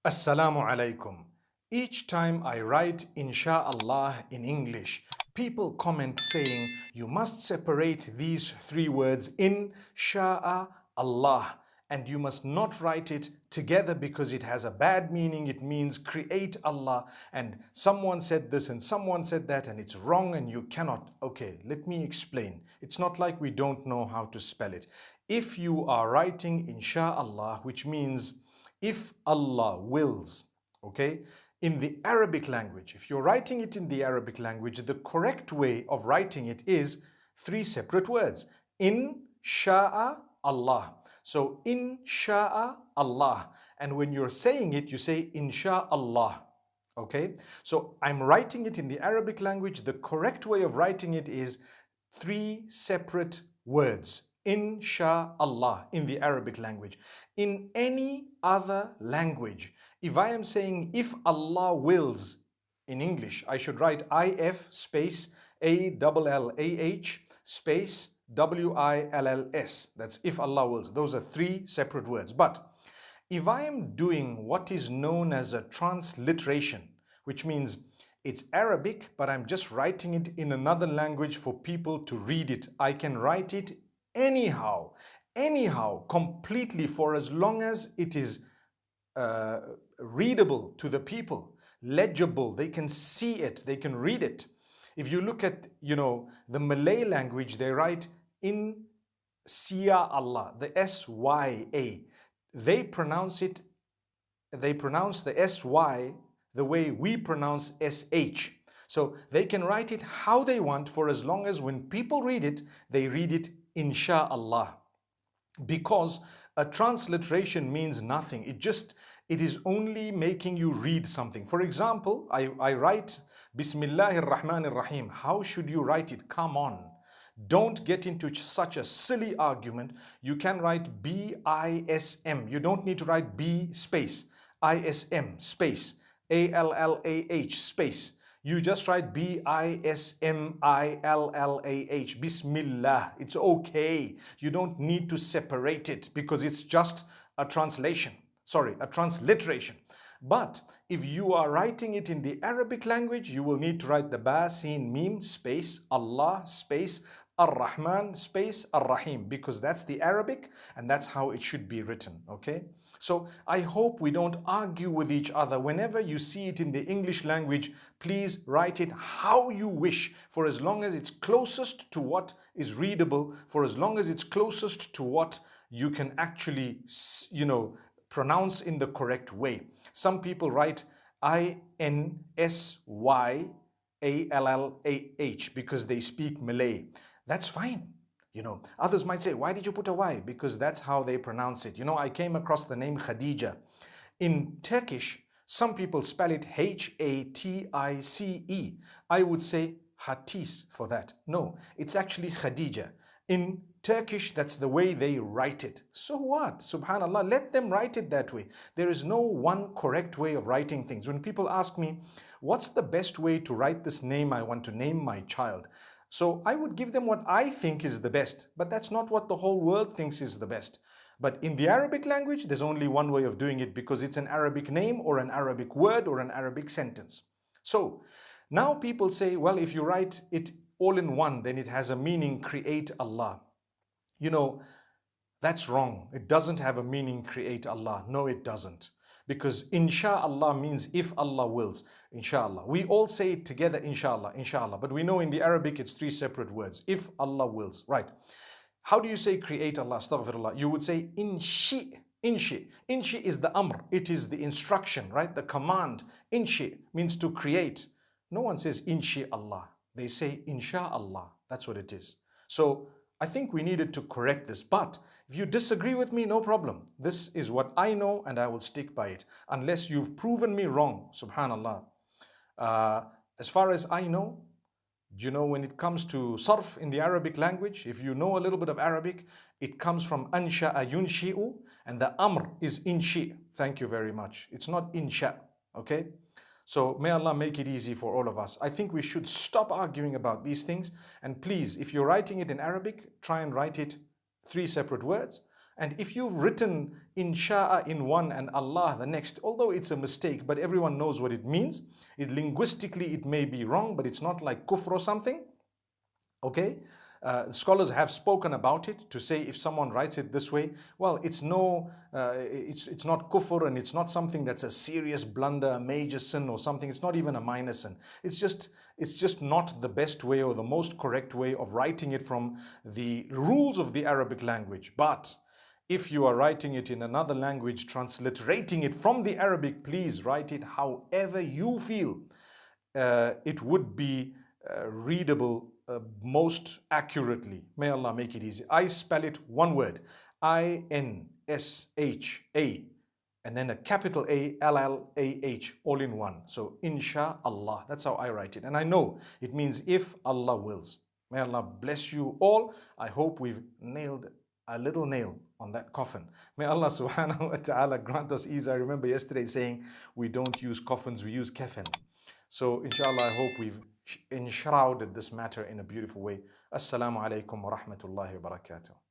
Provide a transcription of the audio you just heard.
Assalamu alaikum. Each time I write Insha'Allah in English, people comment saying you must separate these three words in Sha'a Allah and you must not write it together because it has a bad meaning. It means create Allah, and someone said this and someone said that and it's wrong and you cannot. Okay, let me explain. It's not like we don't know how to spell it. If you are writing Insha'Allah, which means if Allah wills, okay, in the Arabic language, if you're writing it in the Arabic language, the correct way of writing it is three separate words. In sha'a Allah. So in sha'a Allah. And when you're saying it, you say insha'Allah. Okay? So I'm writing it in the Arabic language. The correct way of writing it is three separate words. Insha'Allah in the Arabic language. In any other language, if I am saying if Allah wills in English, I should write IF space ALLAH space WILLS. That's if Allah wills. Those are three separate words. But if I am doing what is known as a transliteration, which means it's Arabic, but I'm just writing it in another language for people to read it, I can write it anyhow, completely, for as long as it is readable to the people, legible, they can see it, they can read it. If you look at, the Malay language, they write in Sia Allah, the S-Y-A. They pronounce the S-Y the way we pronounce S-H. So they can write it how they want for as long as when people read it, they read it Insha'Allah. Because a transliteration means nothing. It is only making you read something. For example, I write Bismillahir Rahmanir Rahim. How should you write it? Come on. Don't get into such a silly argument. You can write B-I-S-M. You don't need to write B space, I-S-M space, A-L-L-A-H space. You just write B-I-S-M-I-L-L-A-H, Bismillah. It's okay. You don't need to separate it because it's just a transliteration. But if you are writing it in the Arabic language, you will need to write the Ba, Sin, Mim, space, Allah, space, Ar-Rahman, space, Ar-Rahim, because that's the Arabic and that's how it should be written, okay? So I hope we don't argue with each other. Whenever you see it in the English language, please write it how you wish, for as long as it's closest to what is readable, for as long as it's closest to what you can actually, pronounce in the correct way. Some people write Insyallah because they speak Malay. That's fine. Others might say, why did you put a Y? Because that's how they pronounce it. I came across the name Khadija. In Turkish, some people spell it H-A-T-I-C-E. I would say Hatis for that. No, it's actually Khadija. In Turkish, that's the way they write it. So what? Subhanallah, let them write it that way. There is no one correct way of writing things. When people ask me, what's the best way to write this name I want to name my child? So I would give them what I think is the best, but that's not what the whole world thinks is the best. But in the Arabic language, there's only one way of doing it because it's an Arabic name or an Arabic word or an Arabic sentence. So now people say, well, if you write it all in one, then it has a meaning, create Allah. That's wrong. It doesn't have a meaning, create Allah. No, it doesn't. Because insha'Allah means if Allah wills, insha'Allah. We all say it together, insha'Allah, insha'Allah. But we know in the Arabic it's three separate words. If Allah wills, right. How do you say create Allah? Astaghfirullah. You would say inshi. Inshi. Inshi is the amr. It is the instruction, right? The command. Inshi means to create. No one says inshi Allah. They say insha'Allah. That's what it is. So I think we needed to correct this. But if you disagree with me, no problem. This is what I know and I will stick by it. Unless you've proven me wrong, subhanallah. As far as I know, when it comes to sarf in the Arabic language, if you know a little bit of Arabic, it comes from ansha'a yunshi'u, and the amr is inshi. Thank you very much. It's not insha, okay? So may Allah make it easy for all of us. I think we should stop arguing about these things. And please, if you're writing it in Arabic, try and write it three separate words. And if you've written insha'a in one and Allah the next, although it's a mistake, but everyone knows what it means. Linguistically, it may be wrong, but it's not like kufr or something. Okay? Scholars have spoken about it to say if someone writes it this way, well, it's not kufr, and it's not something that's a serious blunder, a major sin or something. It's not even a minor sin. It's just not the best way or the most correct way of writing it from the rules of the Arabic language. But if you are writing it in another language, transliterating it from the Arabic, please write it however you feel it would be readable most accurately. May Allah make it easy. I spell it one word, Insha, and then a capital ALLAH, all in one. So inshallah, that's how I write it. And I know it means if Allah wills. May Allah bless you all. I hope we've nailed a little nail on that coffin. May Allah subhanahu wa ta'ala grant us ease. I remember yesterday saying we don't use coffins, we use kafan. So inshallah, I hope we've enshrouded this matter in a beautiful way. Assalamu alaikum wa rahmatullahi wa barakatuh.